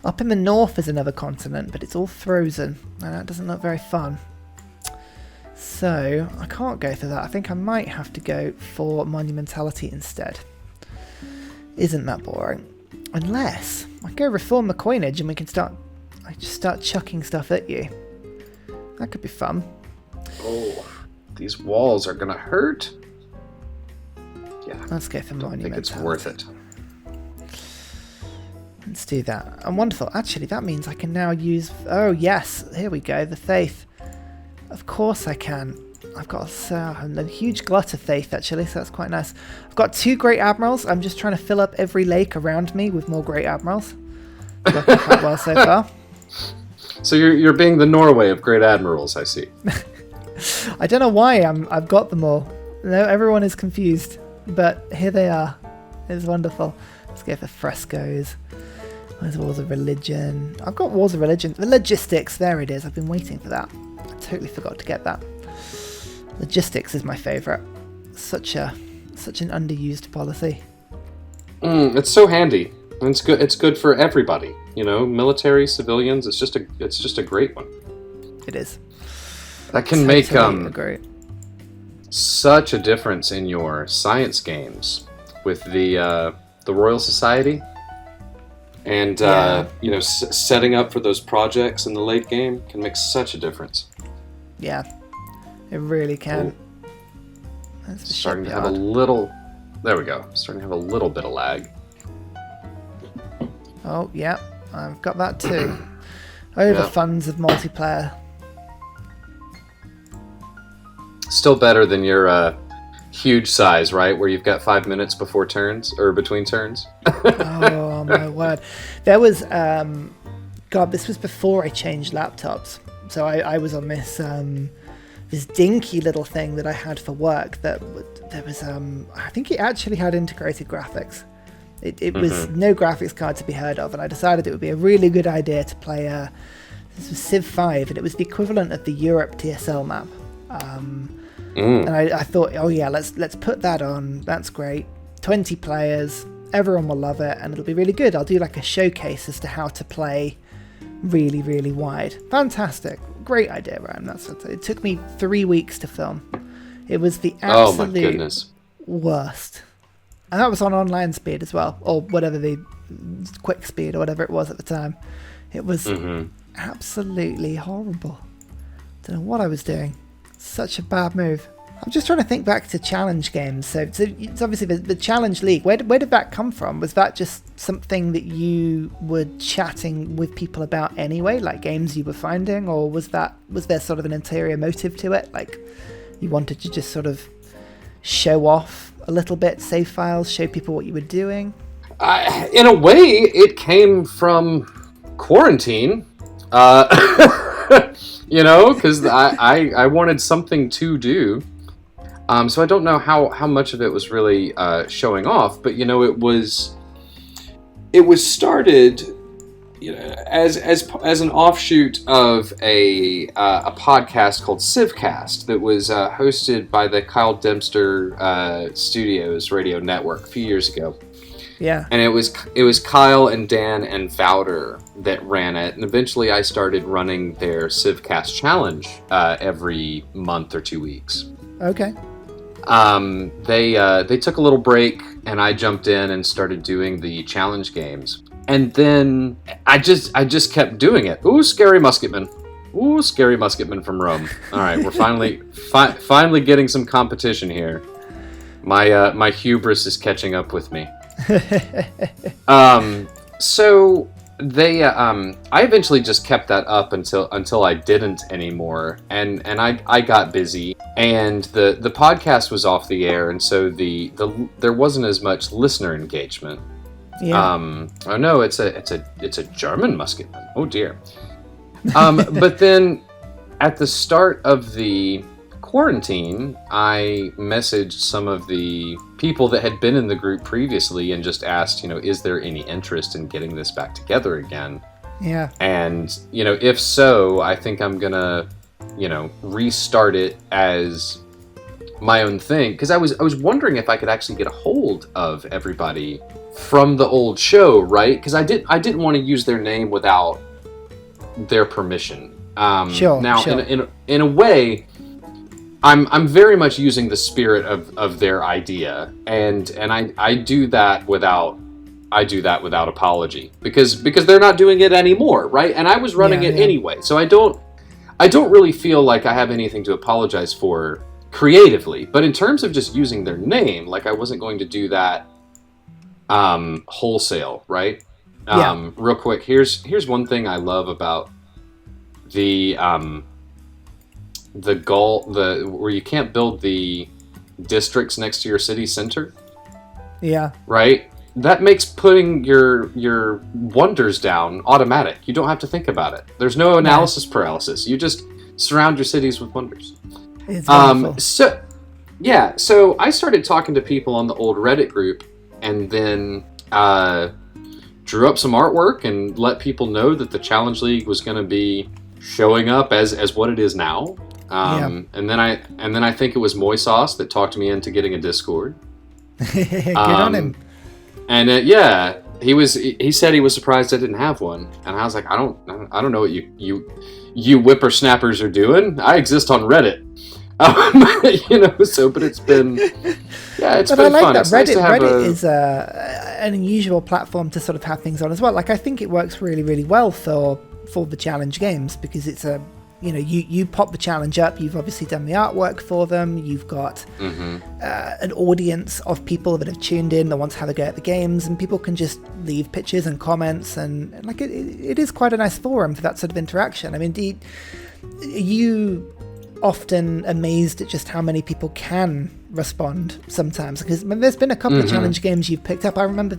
[SPEAKER 1] Up in the north is another continent, but it's all frozen, and that doesn't look very fun. So I can't go for that. I think I might have to go for monumentality instead. Isn't that boring? Unless I go reform the coinage and we can start chucking stuff at you. That could be fun.
[SPEAKER 2] Oh, these walls are gonna hurt. Yeah.
[SPEAKER 1] Let's go for monumentality. I think
[SPEAKER 2] it's worth it.
[SPEAKER 1] Let's do that. And wonderful. Actually, that means I can now use... Oh, yes. Here we go. The faith. Of course I can. I've got a huge glut of faith, actually, so that's quite nice. I've got 2 great admirals. I'm just trying to fill up every lake around me with more great admirals. Working quite well so far.
[SPEAKER 2] So you're being the Norway of great admirals, I see.
[SPEAKER 1] I don't know why I've got them all. No, everyone is confused, but here they are. It's wonderful. Let's go for frescoes. Where's Wars of Religion? I've got Wars of Religion. The logistics, there it is. I've been waiting for that. I totally forgot to get that. Logistics is my favourite. Such an underused policy.
[SPEAKER 2] It's so handy. And it's good. It's good for everybody. Military, civilians. It's just a great one.
[SPEAKER 1] It is.
[SPEAKER 2] That can make such a difference in your science games with the Royal Society, and setting up for those projects in the late game can make such a difference.
[SPEAKER 1] Yeah, it really can.
[SPEAKER 2] Starting to have a little. There we go. Starting to have a little bit of lag.
[SPEAKER 1] Oh yeah, I've got that too. The funds of multiplayer.
[SPEAKER 2] Still better than your huge size, right? Where you've got 5 minutes before turns or between turns.
[SPEAKER 1] Oh my word! There was this was before I changed laptops. So I was on this dinky little thing that I had for work. There was I think it actually had integrated graphics. It was no graphics card to be heard of, and I decided it would be a really good idea to play. This was Civ 5, and it was the equivalent of the Europe TSL map. And I thought, let's put that on. That's great. 20 players, everyone will love it, and it'll be really good. I'll do like a showcase as to how to play really, really wide. Fantastic. Great idea, Ryan. It took me 3 weeks to film. It was the absolute worst. And that was on online speed as well, or whatever the quick speed or whatever it was at the time. It was absolutely horrible. Don't know what I was doing. Such a bad move. I'm just trying to think back to challenge games. So it's obviously the Challenge League. Where did that come from? Was that just something that you were chatting with people about anyway, like games you were finding, or was there sort of an interior motive to it? Like you wanted to just sort of show off a little bit, save files, show people what you were doing?
[SPEAKER 2] In a way, it came from quarantine. Because I wanted something to do. So I don't know how much of it was really showing off, but it was started as an offshoot of a podcast called Civcast that was hosted by the Kyle Dempster Studios radio network a few years ago.
[SPEAKER 1] Yeah.
[SPEAKER 2] And it was Kyle and Dan and Vouder that ran it, and eventually I started running their Civ6 Challenge every month or 2 weeks.
[SPEAKER 1] Okay.
[SPEAKER 2] They took a little break, and I jumped in and started doing the challenge games. And then I just kept doing it. Ooh, scary musketman. Ooh, scary musketman from Rome. All right, we're finally getting some competition here. My hubris is catching up with me. So they I eventually just kept that up until I didn't anymore, and I got busy, and the podcast was off the air, and so there wasn't as much listener engagement.
[SPEAKER 1] Yeah.
[SPEAKER 2] Oh no, it's a German musketman. Oh dear. But then at the start of the quarantine, I messaged some of the people that had been in the group previously and just asked, is there any interest in getting this back together again?
[SPEAKER 1] Yeah.
[SPEAKER 2] And, if so, I think I'm gonna, restart it as my own thing. Because I was wondering if I could actually get a hold of everybody from the old show, right? Because I didn't want to use their name without their permission.
[SPEAKER 1] Sure.
[SPEAKER 2] Now,
[SPEAKER 1] sure.
[SPEAKER 2] In a way, I'm very much using the spirit of their idea, and I do that without apology because they're not doing it anymore, right? And I was running it anyway, so I don't really feel like I have anything to apologize for creatively. But in terms of just using their name, like I wasn't going to do that wholesale, right? Real quick, here's one thing I love about the Gaul, where you can't build the districts next to your city center.
[SPEAKER 1] Yeah.
[SPEAKER 2] Right? That makes putting your wonders down automatic. You don't have to think about it. There's no analysis paralysis. You just surround your cities with wonders.
[SPEAKER 1] It's wonderful.
[SPEAKER 2] So I started talking to people on the old Reddit group, and then drew up some artwork and let people know that the Challenge League was going to be showing up as what it is now. And then I think it was Moy Sauce that talked me into getting a Discord.
[SPEAKER 1] Good on him.
[SPEAKER 2] And he said he was surprised I didn't have one, and I was like, I don't know what you whippersnappers are doing. I exist on Reddit. But it's been it's
[SPEAKER 1] but
[SPEAKER 2] been
[SPEAKER 1] I like
[SPEAKER 2] fun.
[SPEAKER 1] that.
[SPEAKER 2] It's nice to have
[SPEAKER 1] Reddit is an unusual platform to sort of have things on as well. Like I think it works really, really well for the challenge games because it's a you pop the challenge up, you've obviously done the artwork for them, you've got an audience of people that have tuned in that want to have a go at the games, and people can just leave pictures and comments, and like it is quite a nice forum for that sort of interaction. I mean, are you often amazed at just how many people can respond sometimes? Because there's been a couple of challenge games you've picked up. I remember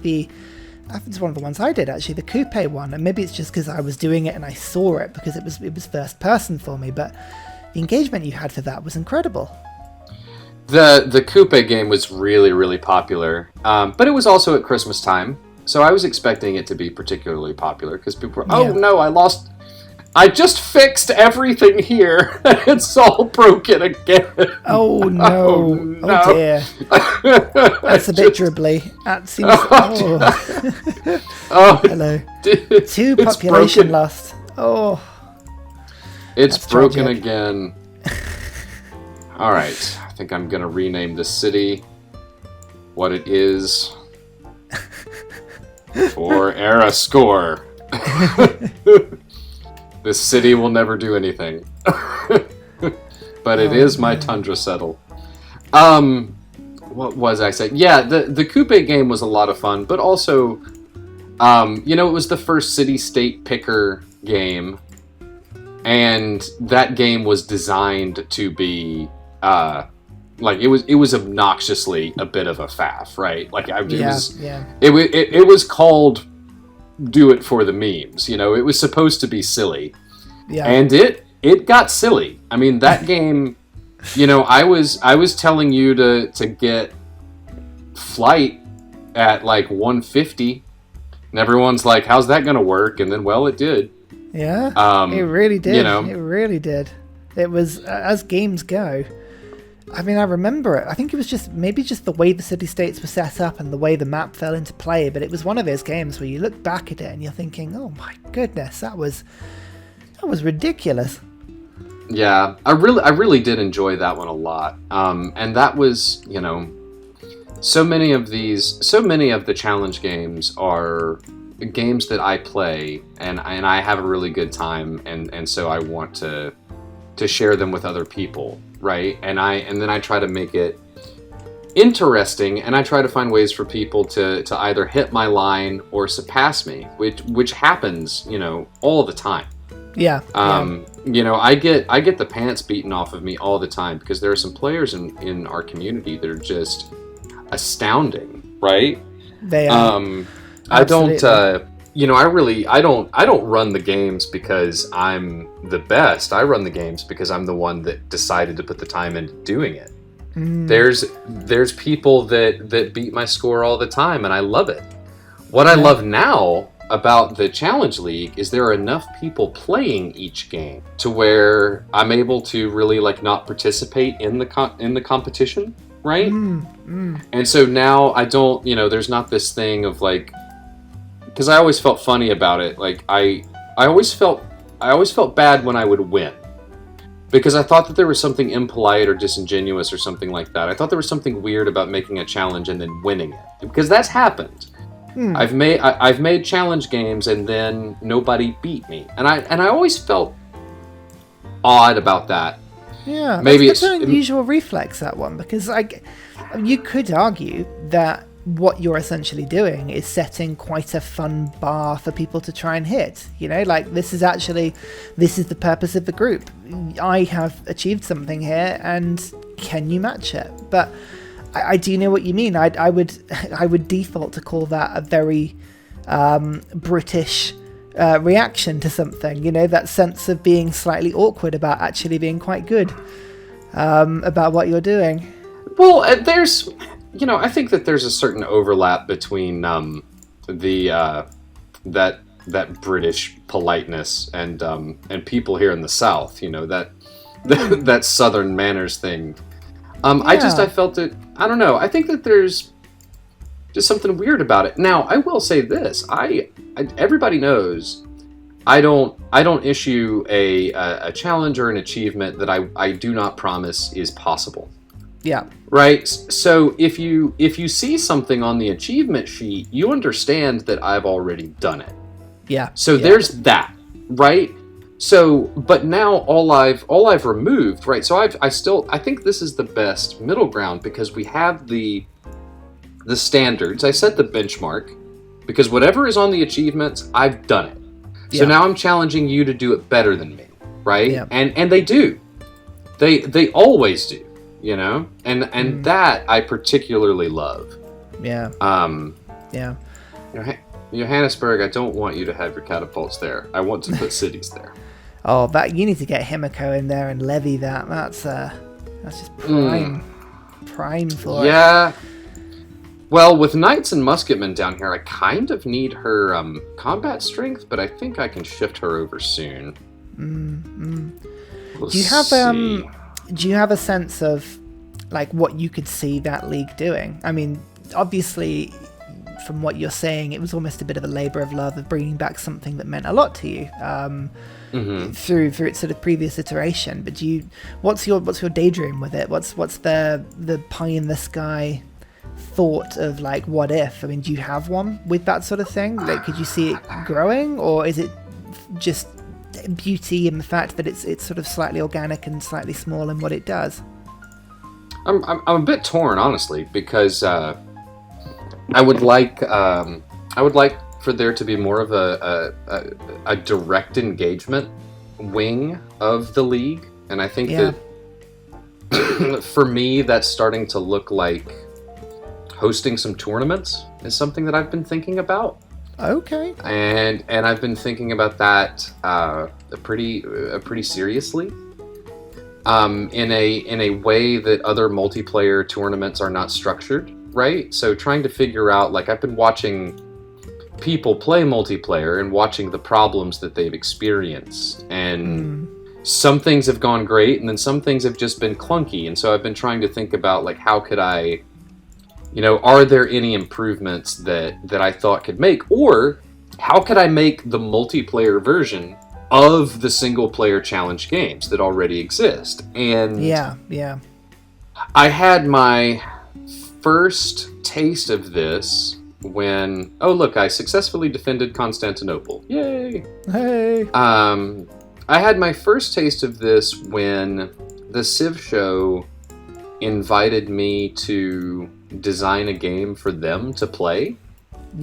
[SPEAKER 1] it's one of the ones I did actually, the coupe one, and maybe it's just because I was doing it and I saw it because it was first person for me, but the engagement you had for that was incredible.
[SPEAKER 2] The coupe game was really, really popular, but it was also at Christmas time, so I was expecting it to be particularly popular because people were, no, I just fixed everything here. It's all broken again.
[SPEAKER 1] Oh no! Oh dear. That's a bit dribbly. That seems. Oh, hello. 2 population lost. Oh,
[SPEAKER 2] it's
[SPEAKER 1] that's
[SPEAKER 2] broken
[SPEAKER 1] tragic.
[SPEAKER 2] again. All right, I think I'm gonna rename the city what it is for era score. This city will never do anything, but it is my tundra settle. What was I saying? Yeah, the coupe game was a lot of fun, but also, it was the first city-state picker game, and that game was designed to be, it was obnoxiously a bit of a faff, right? It was called "Do It for the Memes." It was supposed to be silly, and it got silly. I mean, that game. I was telling you to get flight at like 150, and everyone's like, "How's that gonna work?" And then, well, it did.
[SPEAKER 1] Yeah, it really did. It really did. It was as games go. I mean, I remember it. I think it was just the way the city-states were set up and the way the map fell into play. But it was one of those games where you look back at it and you're thinking, "Oh my goodness, that was ridiculous."
[SPEAKER 2] Yeah, I really did enjoy that one a lot. And that was, so many of the challenge games are games that I play and I have a really good time, and so I want to share them with other people, right? And then I try to make it interesting, and I try to find ways for people to either hit my line or surpass me, which happens, all the time.
[SPEAKER 1] Yeah.
[SPEAKER 2] I get the pants beaten off of me all the time because there are some players in our community that are just astounding, right?
[SPEAKER 1] They are.
[SPEAKER 2] I don't I don't run the games because I'm the best. I run the games because I'm the one that decided to put the time into doing it. There's people that beat my score all the time, and I love it. What I love now about the Challenge League is there are enough people playing each game to where I'm able to really not participate in the competition, right? And so now I don't, there's not this thing of because I always felt funny about it. I always felt bad when I would win because I thought that there was something impolite or disingenuous or something like that. I thought there was something weird about making a challenge and then winning it because that's happened. I've made challenge games and then nobody beat me, and I always felt odd about that.
[SPEAKER 1] Yeah,
[SPEAKER 2] maybe
[SPEAKER 1] it's an unusual reflex, that one, because you could argue that what you're essentially doing is setting quite a fun bar for people to try and hit. This is the purpose of the group. I have achieved something here, and can you match it? But I do know what you mean. I would default to call that a very British reaction to something. That sense of being slightly awkward about actually being quite good about what you're doing.
[SPEAKER 2] Well, there's, I think that there's a certain overlap between that British politeness and people here in the South. That Southern manners thing. I felt it. I don't know. I think that there's just something weird about it. Now, I will say this: everybody knows I don't issue a challenge or an achievement that I do not promise is possible.
[SPEAKER 1] Yeah.
[SPEAKER 2] Right. So if you see something on the achievement sheet, you understand that I've already done it.
[SPEAKER 1] Yeah.
[SPEAKER 2] So there's that, right? So, but now all I've removed, right? So I think this is the best middle ground because we have the standards. I set the benchmark because whatever is on the achievements, I've done it. So now I'm challenging you to do it better than me, right? Yeah. And they do. They always do, And that I particularly love.
[SPEAKER 1] Yeah.
[SPEAKER 2] Yeah. Johannesburg, I don't want you to have your catapults there. I want to put cities there.
[SPEAKER 1] Oh, you need to get Himiko in there and levy that. That's just prime for it.
[SPEAKER 2] Yeah. Well, with knights and musketmen down here, I kind of need her combat strength, but I think I can shift her over soon.
[SPEAKER 1] Do you have a sense of what you could see that league doing? I mean, obviously from what you're saying, it was almost a bit of a labor of love of bringing back something that meant a lot to you through its sort of previous iteration. But what's your daydream with it? What's the pie in the sky thought of, like, what if? I mean, do you have one with that sort of thing? Like, could you see it growing, or is it just beauty in the fact that it's sort of slightly organic and slightly small in what it does?
[SPEAKER 2] I'm a bit torn, honestly, because I would like for there to be more of a direct engagement wing of the league, and I think that for me that's starting to look like hosting some tournaments is something that I've been thinking about.
[SPEAKER 1] Okay.
[SPEAKER 2] And I've been thinking about that pretty seriously. In a way that other multiplayer tournaments are not structured, right? So trying to figure out, like, I've been watching people play multiplayer and watching the problems that they've experienced, and some things have gone great, and then some things have just been clunky. And so I've been trying to think about, like, how could I, are there any improvements that I thought could make, or how could I make the multiplayer version of the single player challenge games that already exist? And I had my first taste of this when I successfully defended Constantinople. Yay!
[SPEAKER 1] Hey!
[SPEAKER 2] I had my first taste of this when the Civ show invited me to design a game for them to play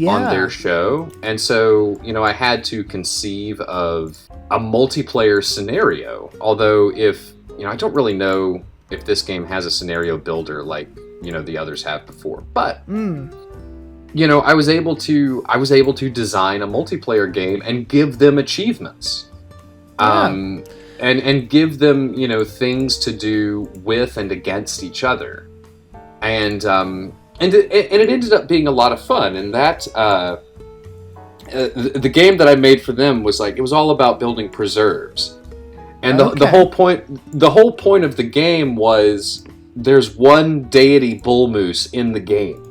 [SPEAKER 2] on their show. And so, I had to conceive of a multiplayer scenario. Although I don't really know if this game has a scenario builder like, the others have before. But, I was able to design a multiplayer game and give them achievements. And give them, things to do with and against each other. And it ended up being a lot of fun. And that the game that I made for them was it was all about building preserves. And the whole point of the game was there's one deity bull moose in the game.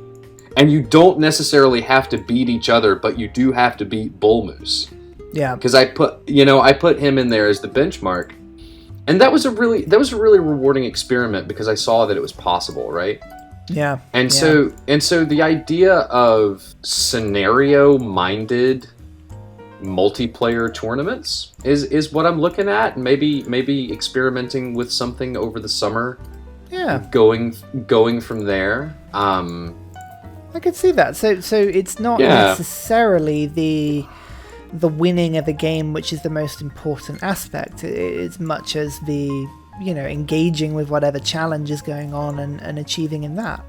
[SPEAKER 2] And you don't necessarily have to beat each other, but you do have to beat bull moose.
[SPEAKER 1] Yeah.
[SPEAKER 2] Because I put him in there as the benchmark. And that was a really rewarding experiment, because I saw that it was possible, right?
[SPEAKER 1] Yeah.
[SPEAKER 2] So the idea of scenario-minded multiplayer tournaments is what I'm looking at, and maybe experimenting with something over the summer.
[SPEAKER 1] Yeah.
[SPEAKER 2] Going from there.
[SPEAKER 1] I could see that. So it's not necessarily the winning of a game which is the most important aspect, as much as the engaging with whatever challenge is going on and achieving in that.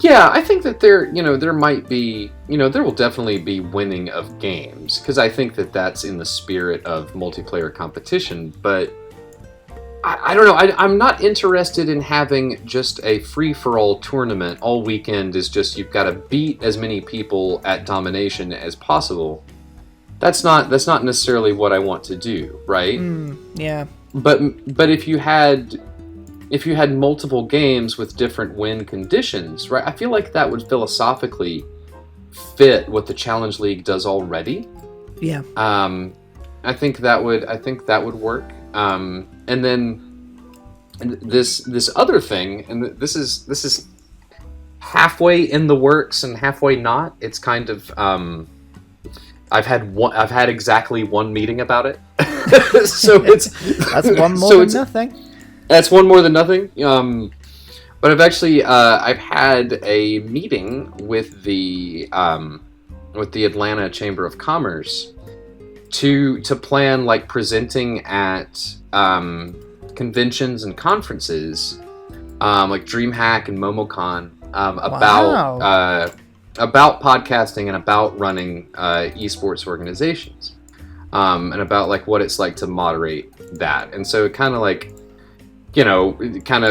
[SPEAKER 2] Yeah, I think that there might be, there will definitely be winning of games, because I think that that's in the spirit of multiplayer competition, but I don't know, I'm not interested in having just a free-for-all tournament. All weekend is just, you've got to beat as many people at domination as possible. That's not necessarily what I want to do, right?
[SPEAKER 1] Yeah.
[SPEAKER 2] But if you had multiple games with different win conditions, right? I feel like that would philosophically fit what the Challenge League does already.
[SPEAKER 1] Yeah.
[SPEAKER 2] I think that would work. And then this other thing, and this is halfway in the works and halfway not. It's kind of I've had exactly one meeting about it. So
[SPEAKER 1] that's one more than nothing.
[SPEAKER 2] That's one more than nothing. But I've had a meeting with the Atlanta Chamber of Commerce to plan presenting at conventions and conferences like DreamHack and MomoCon about podcasting and about running esports organizations, and about what it's like to moderate that. And so it kind of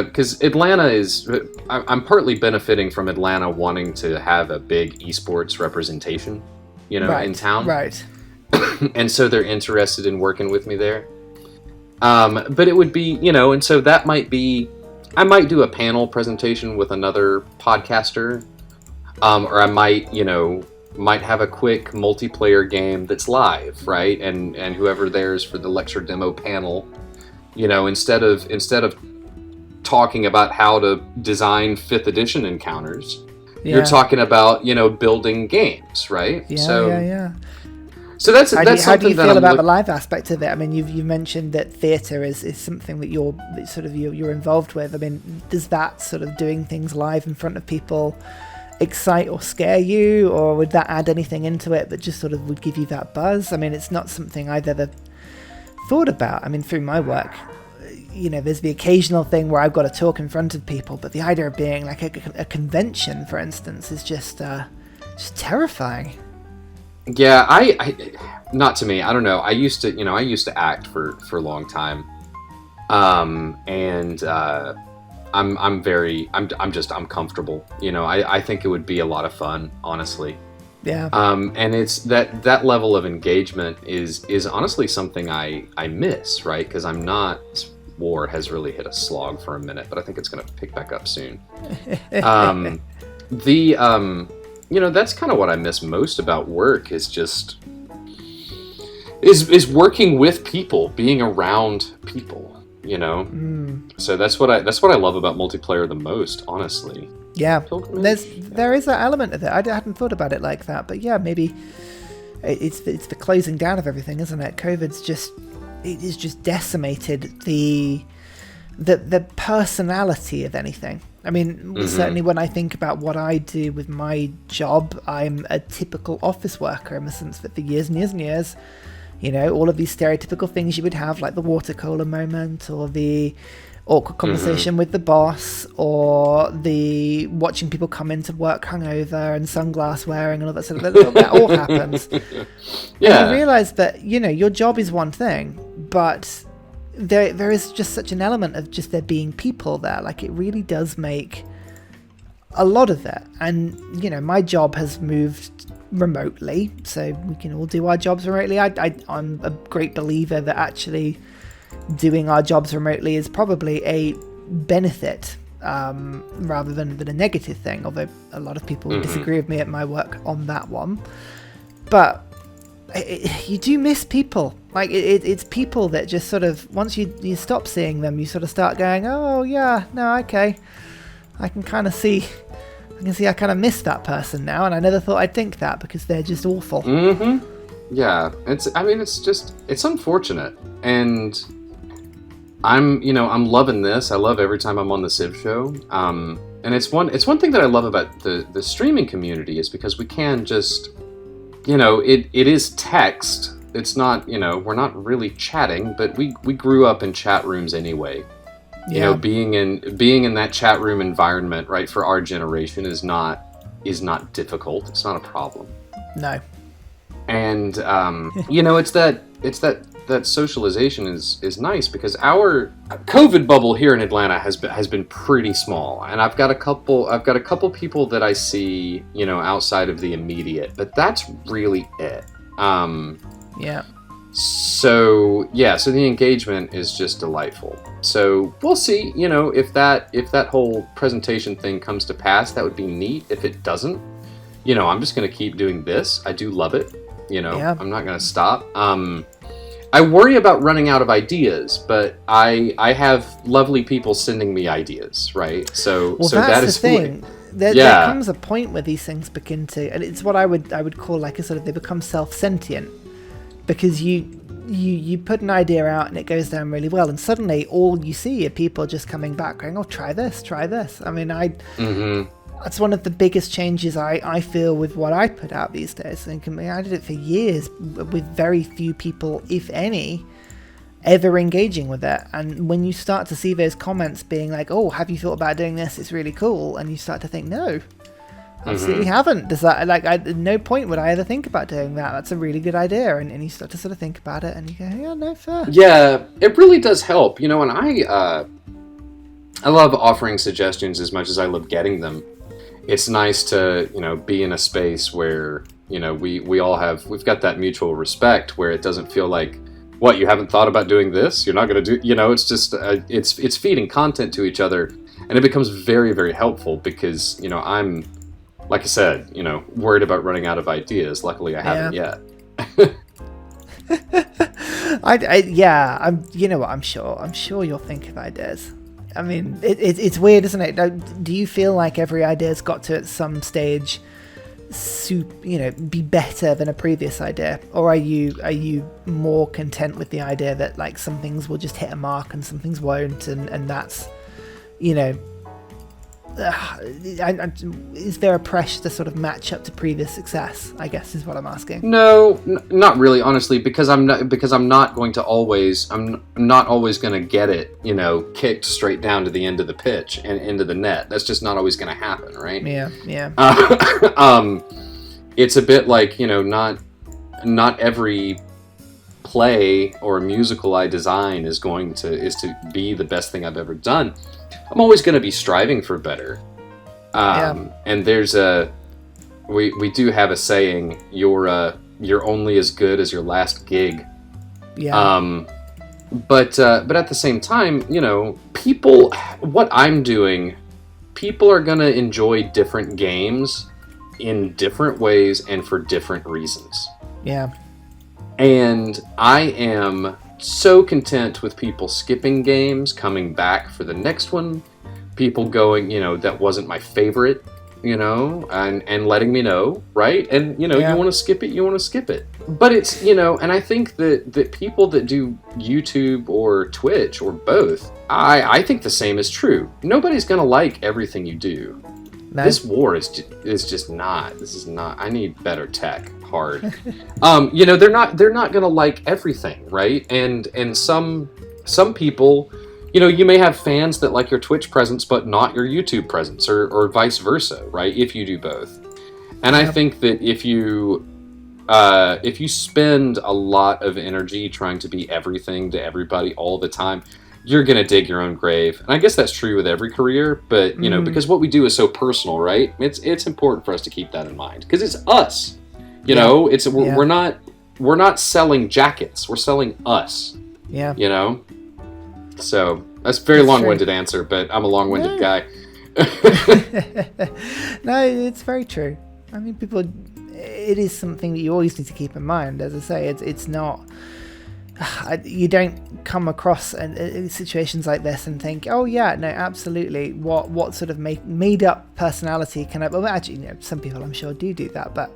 [SPEAKER 2] because Atlanta is, I'm partly benefiting from Atlanta wanting to have a big esports representation, in town.
[SPEAKER 1] Right.
[SPEAKER 2] And so they're interested in working with me there. But it would be, and so that might be, I might do a panel presentation with another podcaster, or I might, might have a quick multiplayer game that's live, right? And whoever there's for the lecture demo panel, instead of talking about how to design 5th edition encounters, you're talking about, building games, right?
[SPEAKER 1] Yeah.
[SPEAKER 2] So that's
[SPEAKER 1] how do you feel about the
[SPEAKER 2] the
[SPEAKER 1] live aspect of it? I mean, you've mentioned that theatre is something that you're involved with. I mean, does that sort of doing things live in front of people excite or scare you, or would that add anything into it that just sort of would give you that buzz? I mean, it's not something I've ever thought about. I mean, through my work, there's the occasional thing where I've got to talk in front of people, but the idea of being like a convention, for instance, is just terrifying.
[SPEAKER 2] Yeah, I not to me. I don't know. I used to act for a long time, and I'm comfortable. I think it would be a lot of fun, honestly.
[SPEAKER 1] Yeah.
[SPEAKER 2] And it's that level of engagement is honestly something I miss, right? Because war has really hit a slog for a minute, but I think it's going to pick back up soon. That's kind of what I miss most about work is just is working with people, being around people, So that's what I love about multiplayer the most, honestly.
[SPEAKER 1] Yeah, there is that element of it. I hadn't thought about it like that, but yeah, maybe it's the closing down of everything, isn't it? COVID's just decimated the personality of anything. I mean, certainly when I think about what I do with my job, I'm a typical office worker in the sense that for years and years and years, all of these stereotypical things you would have, like the water cooler moment, or the awkward conversation with the boss, or the watching people come into work hungover and sunglass wearing and all that sort of that all happens. Yeah. And you realise that, your job is one thing, but there is just such an element of just there being people there. Like, it really does make a lot of it. And, my job has moved remotely, so we can all do our jobs remotely. I'm a great believer that actually doing our jobs remotely is probably a benefit rather than a negative thing, although a lot of people disagree with me at my work on that one. But you do miss people. Like, it's people that just sort of, once you stop seeing them, you sort of start going, oh yeah, no, okay, I can see I kind of miss that person now, and I never thought I'd think that because they're just awful.
[SPEAKER 2] Yeah, it's unfortunate, and I'm loving this. I love every time I'm on the Civ show. And it's one thing that I love about the streaming community is because we can just, it is text. It's not, we're not really chatting, but we grew up in chat rooms anyway.
[SPEAKER 1] Yeah.
[SPEAKER 2] Being in that chat room environment, right, for our generation is not difficult. It's not a problem.
[SPEAKER 1] No.
[SPEAKER 2] And it's that socialization is nice because our COVID bubble here in Atlanta has been pretty small, and I've got a couple people that I see, outside of the immediate, but that's really it.
[SPEAKER 1] Yeah.
[SPEAKER 2] So the engagement is just delightful. So we'll see, if that whole presentation thing comes to pass, that would be neat. If it doesn't, I'm just going to keep doing this. I do love it.
[SPEAKER 1] Yeah.
[SPEAKER 2] I'm not going to stop. I worry about running out of ideas, but I have lovely people sending me ideas, right? So that is
[SPEAKER 1] the thing. There comes a point where these things begin to, and it's what I would call like a sort of, they become self-sentient, because you put an idea out and it goes down really well, and suddenly all you see are people just coming back going, oh, try this. I mean, that's one of the biggest changes I feel with what I put out these days. I did it for years with very few people, if any, ever engaging with it. And when you start to see those comments being like, oh, have you thought about doing this? It's really cool. And you start to think, no, absolutely haven't. Does that, at no point would I ever think about doing that. That's a really good idea. And you start to sort of think about it and you go, yeah, no, fair.
[SPEAKER 2] Yeah, it really does help. And I love offering suggestions as much as I love getting them. It's nice to, be in a space where, we've got that mutual respect where it doesn't feel like, what, you haven't thought about doing this? You're not going to do, it's just, it's feeding content to each other, and it becomes very, very helpful because, I'm like I said, worried about running out of ideas. Luckily, I haven't yet.
[SPEAKER 1] I'm sure you'll think of ideas. I mean, it's weird, isn't it? Do you feel like every idea's got to at some stage, be better than a previous idea, or are you more content with the idea that like some things will just hit a mark and some things won't, and that's, is there a pressure to sort of match up to previous success, I guess is what I'm asking.
[SPEAKER 2] No, not really, honestly, because I'm not always going to get it, kicked straight down to the end of the pitch and into the net. That's just not always going to happen, right?
[SPEAKER 1] Yeah.
[SPEAKER 2] It's a bit like, not every play or musical I design is to be the best thing I've ever done. I'm always going to be striving for better. And there's we do have a saying, you're only as good as your last gig.
[SPEAKER 1] Yeah.
[SPEAKER 2] But at the same time, people, what I'm doing, people are going to enjoy different games in different ways and for different reasons.
[SPEAKER 1] Yeah.
[SPEAKER 2] And I am so content with people skipping games, coming back for the next one, people going, that wasn't my favorite, and letting me know, right? And, you want to skip it, But it's, and I think that people that do YouTube or Twitch or both, I think the same is true. Nobody's going to like everything you do. No. This war is just not, I need better tech. Hard. They're not going to like everything, right? And some people, you may have fans that like your Twitch presence but not your YouTube presence, or vice versa, right? If you do both. And I think that if you spend a lot of energy trying to be everything to everybody all the time, you're going to dig your own grave. And I guess that's true with every career, but because what we do is so personal, right? It's important for us to keep that in mind, because it's us. We're not selling jackets. We're selling us. Yeah. So that's a very long-winded answer, but I'm a long-winded guy.
[SPEAKER 1] No, it's very true. I mean, it is something that you always need to keep in mind. As I say, it's not. You don't come across situations like this and think, oh yeah, no, absolutely. What sort of made up personality can I? Well, actually, some people I'm sure do that, but.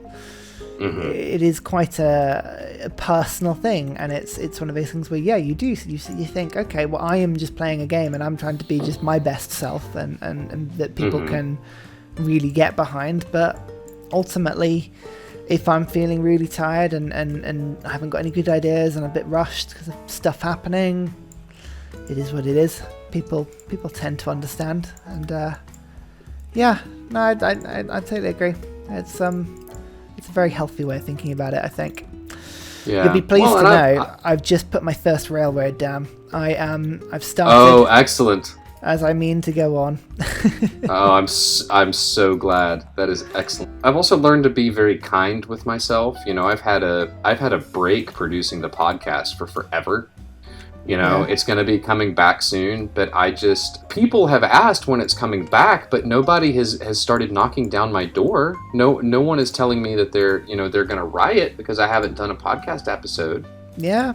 [SPEAKER 1] Mm-hmm. It is quite a personal thing, and it's one of those things where you think, okay, well, I am just playing a game and I'm trying to be just my best self, and that people can really get behind. But ultimately, if I'm feeling really tired and I haven't got any good ideas and I'm a bit rushed because of stuff happening, it is what it is. People tend to understand, and I totally agree. It's a very healthy way of thinking about it, I think. Yeah. You'll be pleased to know I've just put my first railroad down. I've started.
[SPEAKER 2] Oh, excellent.
[SPEAKER 1] As I mean to go on.
[SPEAKER 2] Oh, I'm so glad. That is excellent. I've also learned to be very kind with myself. I've had a break producing the podcast for forever. It's going to be coming back soon, but people have asked when it's coming back, but nobody has started knocking down my door. No one is telling me that they're going to riot because I haven't done a podcast episode.
[SPEAKER 1] Yeah.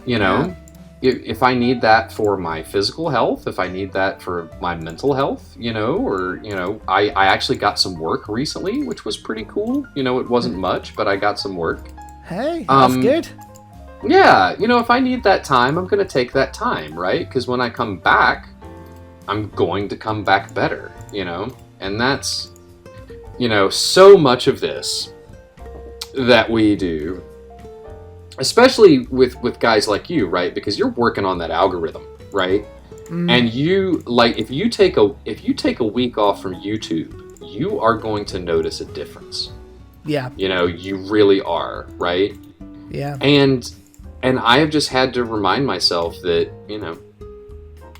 [SPEAKER 2] If I need that for my physical health, if I need that for my mental health, I actually got some work recently, which was pretty cool. It wasn't much, but I got some work.
[SPEAKER 1] Hey, that's good.
[SPEAKER 2] Yeah, if I need that time, I'm going to take that time, right? Because when I come back, I'm going to come back better, And that's, so much of this that we do, especially with guys like you, right? Because you're working on that algorithm, right? And you, if you take a week off from YouTube, you are going to notice a difference.
[SPEAKER 1] Yeah.
[SPEAKER 2] You really are, right?
[SPEAKER 1] Yeah.
[SPEAKER 2] And I have just had to remind myself that,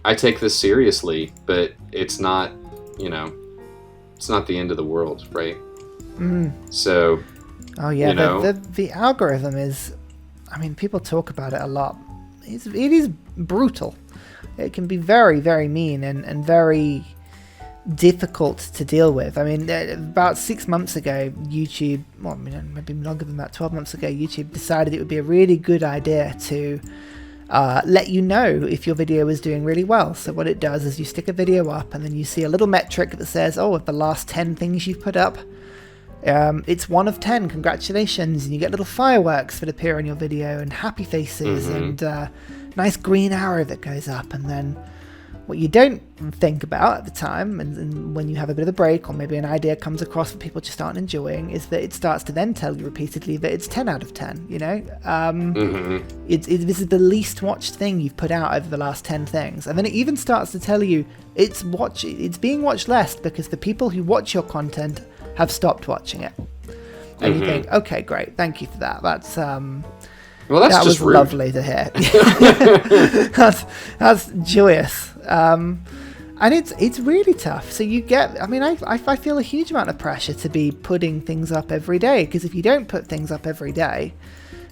[SPEAKER 2] I take this seriously, but it's not, it's not the end of the world, right? So,
[SPEAKER 1] oh yeah, the algorithm is, people talk about it a lot. It is brutal. It can be very, very mean and very difficult to deal with. I mean, about 6 months ago, YouTube, well, I mean, maybe longer than that, 12 months ago, YouTube decided it would be a really good idea to let you know if your video is doing really well. So what it does is you stick a video up and then you see a little metric that says, oh, of the last 10 things you've put up, it's 1 of 10, congratulations, and you get little fireworks that appear in your video and happy faces and nice green arrow that goes up. And then what you don't think about at the time, and when you have a bit of a break or maybe an idea comes across that people just aren't enjoying, is that it starts to then tell you repeatedly that it's 10 out of 10, you know? This is the least watched thing you've put out over the last 10 things. And then it even starts to tell you it's being watched less because the people who watch your content have stopped watching it. And you think, okay, great, thank you for that. That's
[SPEAKER 2] well, that
[SPEAKER 1] was
[SPEAKER 2] rude.
[SPEAKER 1] Lovely to hear. that's joyous. And it's really tough. So you get, I mean, I feel a huge amount of pressure to be putting things up every day, because if you don't put things up every day,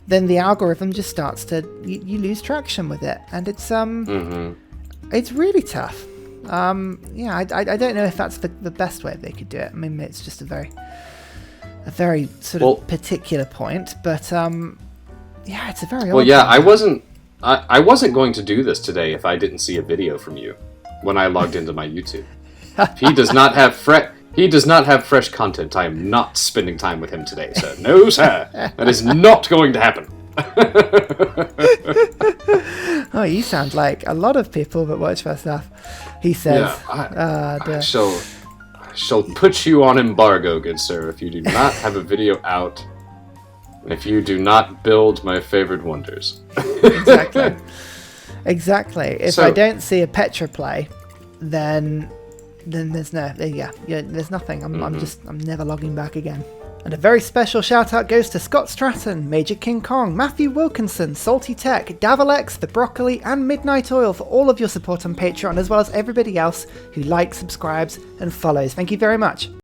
[SPEAKER 1] then the algorithm just starts to, you lose traction with it. And it's really tough. I don't know if that's the best way they could do it. I mean, it's just a very sort of particular point, but yeah, it's a very odd thing.
[SPEAKER 2] I wasn't going to do this today if I didn't see a video from you when I logged into my YouTube. If he does not have fresh content, I am not spending time with him today, sir. No, sir. That is not going to happen.
[SPEAKER 1] Oh, you sound like a lot of people that watch my stuff. He says,
[SPEAKER 2] I shall put you on embargo, good sir, if you do not have a video out. If you do not build my favorite wonders.
[SPEAKER 1] Exactly. If I don't see a Petra play, then there's there's nothing. I'm never logging back again. And a very special shout out goes to Scott Stratton, Major King Kong, Matthew Wilkinson, Salty Tech, Davalex, The Broccoli, and Midnight Oil for all of your support on Patreon, as well as everybody else who likes, subscribes, and follows. Thank you very much.